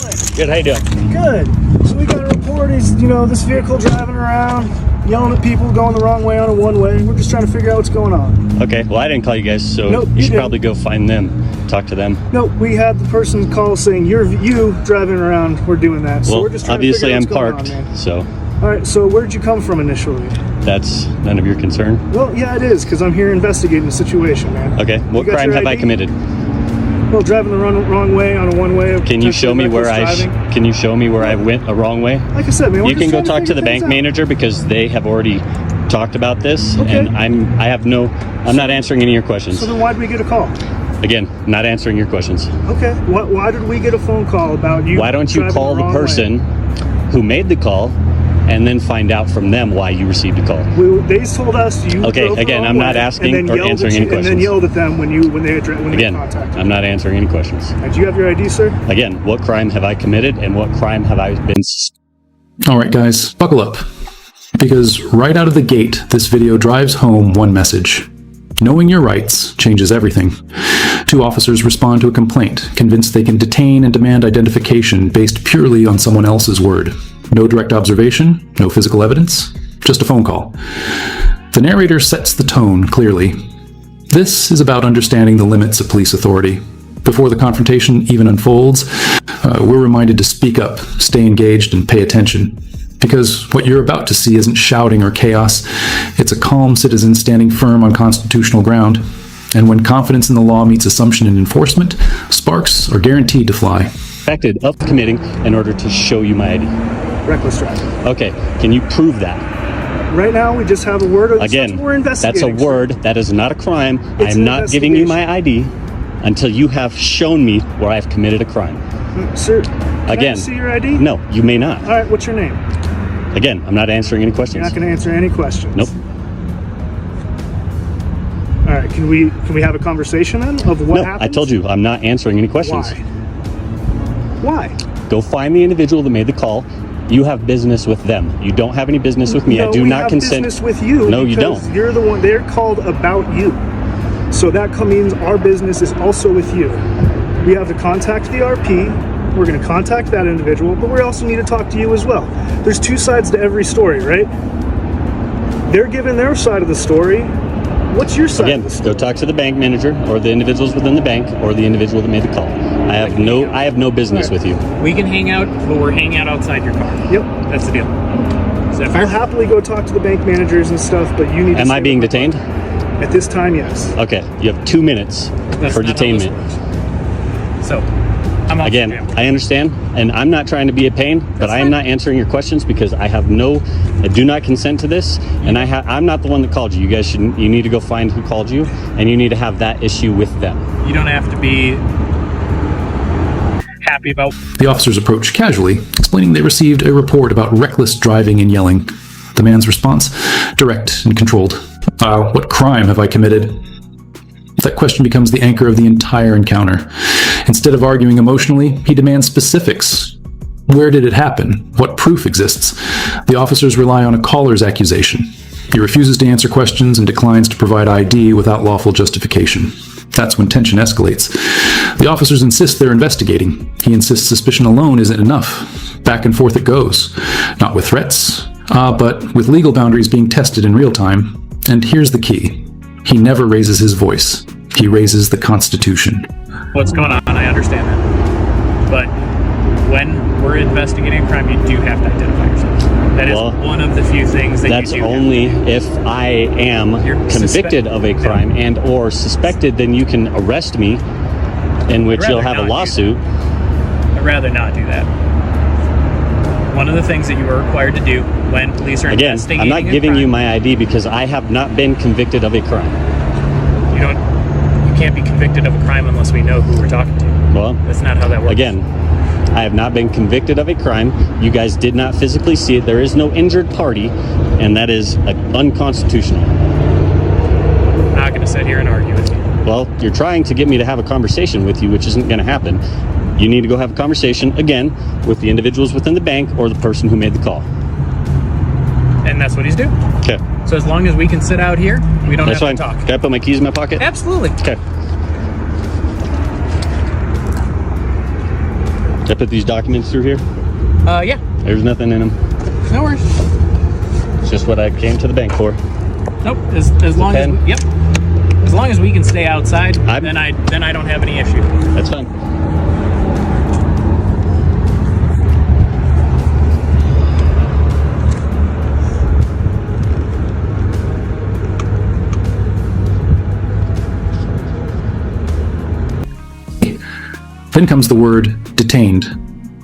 going? Good, how you doing? Good. So we got a report. Is this vehicle driving around, yelling at people, going the wrong way on a one-way. We're just trying to figure out what's going on. Okay, well I didn't call you guys, so Nope, you should didn't. probably go find them, talk to them. No, we had the person call saying you driving around. We're doing that. So Well, we're just trying obviously to I'm figure out what's parked, going on, man. so All right. So where did you come from initially? that's none of your concern. Well, yeah, it is because I'm here investigating the situation, man. Okay, what You got crime your have I ID? committed? Well, driving the wrong way on a one-way. Can you show me where Can you show me where I went a wrong way? Like I said, man, we're You just can go trying talk to the figure bank things out. manager because they have already talked about this, Okay. and I'm not answering any of your questions. So then why did we get a call? Again, not answering your questions. Okay. Why did we get a phone call about you? Why don't you driving call the wrong way? person who made the call and then find out from them why you received a call? They told us you. Okay, drove the again, wrong I'm not way, asking and then or yelled answering at any you, and then questions. yelled at them when they Again, contacted you. I'm not answering any questions. Do you have your ID, sir? Again, what crime have I committed and what crime have I been... All right, guys, buckle up. Because right out of the gate, this video drives home one message. Knowing your rights changes everything. Two officers respond to a complaint, convinced they can detain and demand identification based purely on someone else's word. No direct observation, no physical evidence, just a phone call. The narrator sets the tone clearly. This is about understanding the limits of police authority. Before the confrontation even unfolds, we're reminded to speak up, stay engaged, and pay attention. Because what you're about to see isn't shouting or chaos, it's a calm citizen standing firm on constitutional ground. And when confidence in the law meets assumption and enforcement, sparks are guaranteed to fly. Suspected of committing in order to show you my ID. Reckless driving. Okay, can you prove that? Right now, we just have a word. Again, we're that's investigating. a word. That is not a crime. I It's am an not giving you my investigation. ID until you have shown me where I've committed a crime. Sir, can Again, I see your ID? No, you may not. All right. What's your name? Again, I'm not answering any You're questions. not going to answer any questions. Nope. All right. Can we have a conversation then of what No, happened? I told you I'm not answering any questions. Why? Go find the individual that made the call. You have business with them. You don't have any business with me. No, I do we not have consent. business with you. No, you because don't. You're the one. They're called about you. So that means our business is also with you. We have to contact the RP. We're going to contact that individual, but we also need to talk to you as well. There's two sides to every story, right? They're giving their side of the story. What's your side Again, of the story? go talk to the bank manager or the individuals within the bank or the individual that made the call. I have no business with you. We can hang out, but we're hanging out outside your car. Yep. That's the deal. Is that fair? I'll happily go talk to the bank managers and stuff, but you need to Am I stay being with my detained? car. At this time, yes. Okay, you have 2 minutes That's for not how this detainment. works. So, I'm off Again, the jail. I understand, and I'm not trying to be a pain, but I am not answering your questions because I do not consent to this, and I'm not the one that called you. You guys you need to go find who called you, and you need to have that issue with them. You don't have to be happy about. The officers approach casually, explaining they received a report about reckless driving and yelling. The man's response, direct and controlled. What crime have I committed? That question becomes the anchor of the entire encounter. Instead of arguing emotionally, he demands specifics. Where did it happen? What proof exists? The officers rely on a caller's accusation. He refuses to answer questions and declines to provide ID without lawful justification. That's when tension escalates. The officers insist they're investigating. He insists suspicion alone isn't enough. Back and forth it goes. Not with threats, but with legal boundaries being tested in real time. And here's the key. He never raises his voice. He raises the Constitution. What's going on. I understand that. But when we're investigating a crime, you do have to identify yourself. That is one of the few things that That's you do. only if I am convicted of a crime and or suspected, then you can arrest me, in which I'd you'll rather have a not do lawsuit. I'd rather not do that. One of the things that you are required to do when police are Again, investigating I'm not a giving crime, you my ID because I have not been convicted of a crime. You can't be convicted of a crime unless we know who we're talking to. Well, That's not how that works. again, I have not been convicted of a crime. You guys did not physically see it. There is no injured party, and that is unconstitutional. I'm not going to sit here and argue with you. Well, you're trying to get me to have a conversation with you, which isn't going to happen. You need to go have a conversation, again, with the individuals within the bank or the person who made the call. And that's what he's doing. Okay. So as long as we can sit out here, we don't That's have fine. to talk. Can I put my keys in my pocket? Absolutely. Okay. I put these documents through here. Yeah. There's nothing in them. No worries. It's just what I came to the bank for. Nope. As long as pen. yep. As long as we can stay outside, I'm- then I don't have any issue. That's fine. Then comes the word detained.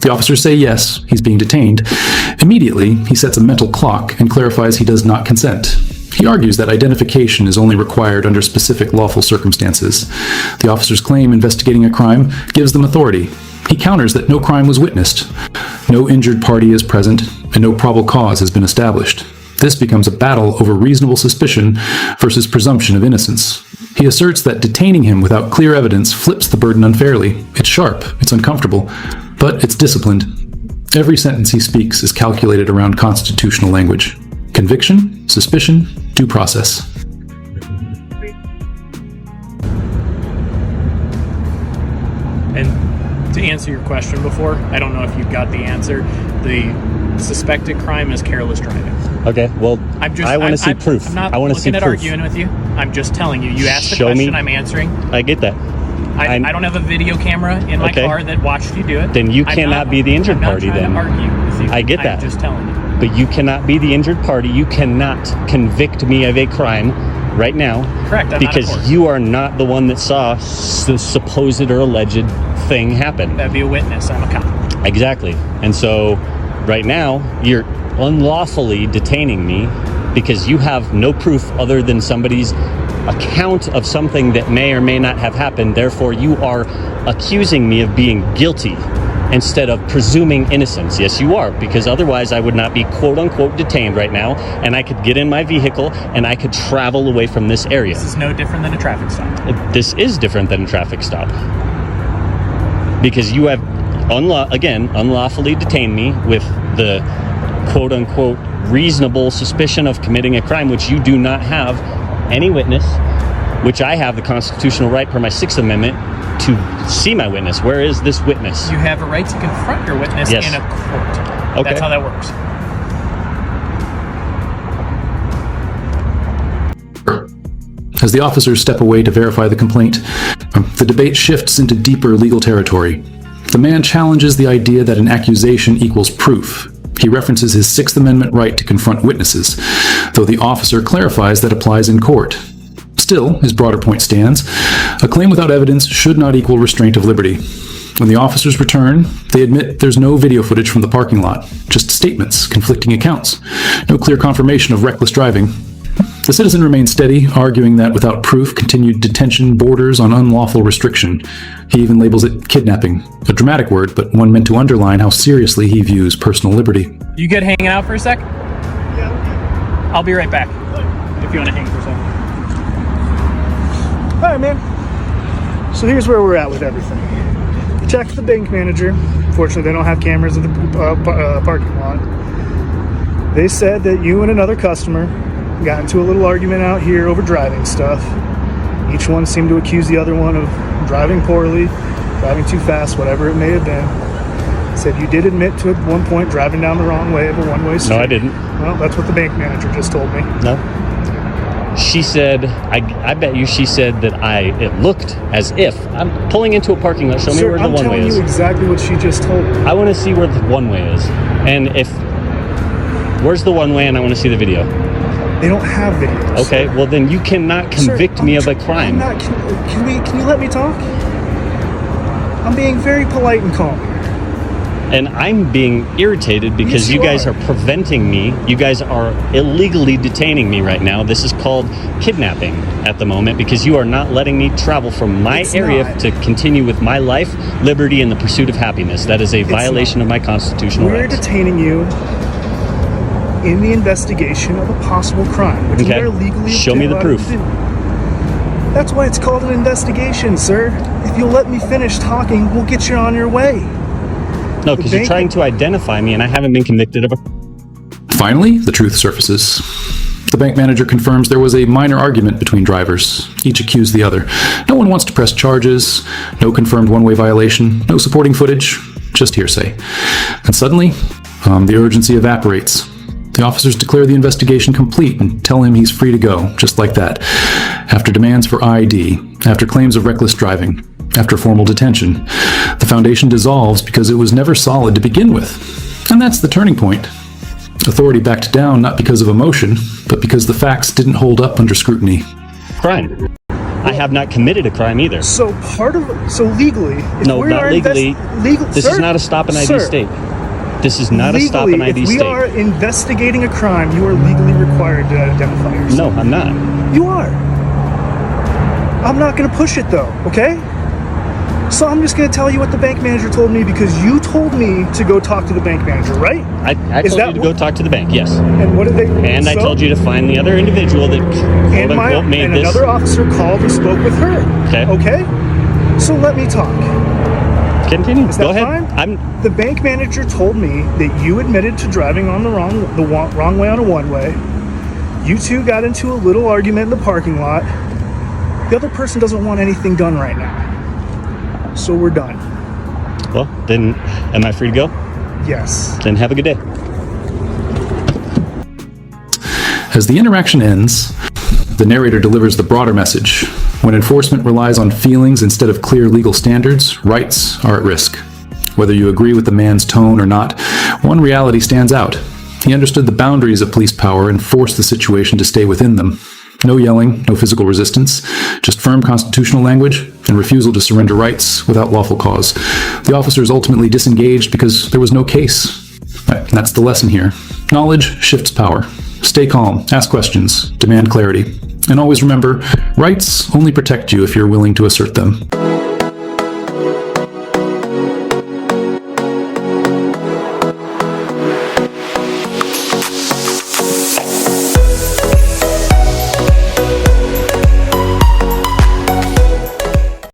The officers say yes, he's being detained. Immediately, he sets a mental clock and clarifies he does not consent. He argues that identification is only required under specific lawful circumstances. The officers claim investigating a crime gives them authority. He counters that no crime was witnessed, no injured party is present, and no probable cause has been established. This becomes a battle over reasonable suspicion versus presumption of innocence. He asserts that detaining him without clear evidence flips the burden unfairly. It's sharp, it's uncomfortable, but it's disciplined. Every sentence he speaks is calculated around constitutional language. Conviction, suspicion, due process. And to answer your question before, I don't know if you got the answer. The suspected crime is careless driving. Okay, well, I want to see I'm proof. I'm not I want to see looking at proof. arguing with you. I'm just telling you. You asked the Show me. question, I'm answering. I get that. I don't have a video camera in my Okay. car that watched you do it. Then you I'm cannot be the injured I'm not party trying then. to argue with you. I get that. I'm just telling you. But you cannot be the injured party. You cannot convict me of a crime right now. Correct. I'm not in because court. you are not the one that saw the supposed or alleged thing happen. That'd be a witness. I'm a cop. Exactly. And so right now you're unlawfully detaining me because you have no proof other than somebody's account of something that may or may not have happened. Therefore, you are accusing me of being guilty instead of presuming innocence. Yes, you are, because otherwise I would not be quote unquote detained right now, and I could get in my vehicle and I could travel away from this area. This is no different than a traffic stop. This is different than a traffic stop because you have unlawfully detained me with the quote unquote reasonable suspicion of committing a crime, which you do not have any witness, which I have the constitutional right per my 6th Amendment to see my witness. Where is this witness? You have a right to confront your witness Yes. in a court. Okay. That's how that works. As the officers step away to verify the complaint, the debate shifts into deeper legal territory. The man challenges the idea that an accusation equals proof. He references his 6th Amendment right to confront witnesses, though the officer clarifies that applies in court. Still, his broader point stands. A claim without evidence should not equal restraint of liberty. When the officers return, they admit there's no video footage from the parking lot, just statements, conflicting accounts, no clear confirmation of reckless driving. The citizen remains steady, arguing that without proof, continued detention borders on unlawful restriction. He even labels it kidnapping, a dramatic word, but one meant to underline how seriously he views personal liberty. You good hanging out for a sec? Yeah. I'll be right back. If you want to hang for a second. All right, man. So here's where we're at with everything. We checked the bank manager. Fortunately, they don't have cameras in the parking lot. They said that you and another customer got into a little argument out here over driving stuff. Each one seemed to accuse the other one of driving poorly, driving too fast, whatever it may have been. Said you did admit to at one point driving down the wrong way of a one-way street. No, I didn't. Well, that's what the bank manager just told me. No. She said, I bet you she said that it looked as if I'm pulling into a parking lot. Show me Sir, where the I'm one way telling is. you exactly what she just told me. I want to see where the one way is. And where's the one way, and I want to see the video. They don't have videos. Okay, well then you cannot convict me of a crime. Can you let me talk? I'm being very polite and calm. And I'm being irritated because Yes, you you guys are. are preventing me. You guys are illegally detaining me right now. This is called kidnapping at the moment because you are not letting me travel from my It's area not. to continue with my life, liberty, and the pursuit of happiness. That is a violation of my constitutional We're rights. detaining you in the investigation of a possible crime, which Okay. we are legally Show me the allowed proof. to do. That's why it's called an investigation, sir. If you'll let me finish talking, we'll get you on your way. No, because you're bank- trying to identify me, and I haven't been convicted of a. Finally, the truth surfaces. The bank manager confirms there was a minor argument between drivers. Each accused the other. No one wants to press charges, no confirmed one-way violation, no supporting footage. just hearsay. And suddenly, the urgency evaporates. The officers declare the investigation complete and tell him he's free to go, just like that. After demands for ID, after claims of reckless driving, after formal detention, the foundation dissolves because it was never solid to begin with. And that's the turning point. Authority backed down not because of emotion, but because the facts didn't hold up under scrutiny. Crime. I have not committed a crime either. So legally, if No, we not are legally. This sir, is not a stop and ID sir, state. This is not legally, a stop and ID if we state. are investigating a crime, you are legally required to identify yourself. No, I'm not. You are. I'm not going to push it though, okay? So I'm just going to tell you what the bank manager told me because you told me to go talk to the bank manager, right? I told you to go talk to the bank, yes. And what did they? And I told you to find the other individual that quote unquote made and this. another officer called and spoke with her. Okay. Okay? So let me talk. Continue. Is that Go ahead. fine? The bank manager told me that you admitted to driving on the wrong way on a one-way. You two got into a little argument in the parking lot. The other person doesn't want anything done right now. So we're done. Well, then am I free to go? Yes. Then have a good day. As the interaction ends, the narrator delivers the broader message. When enforcement relies on feelings instead of clear legal standards, rights are at risk. Whether you agree with the man's tone or not, one reality stands out. He understood the boundaries of police power and forced the situation to stay within them. No yelling, no physical resistance, just firm constitutional language and refusal to surrender rights without lawful cause. The officers ultimately disengaged because there was no case. And that's the lesson here. Knowledge shifts power. Stay calm, ask questions, demand clarity. And always remember, rights only protect you if you're willing to assert them.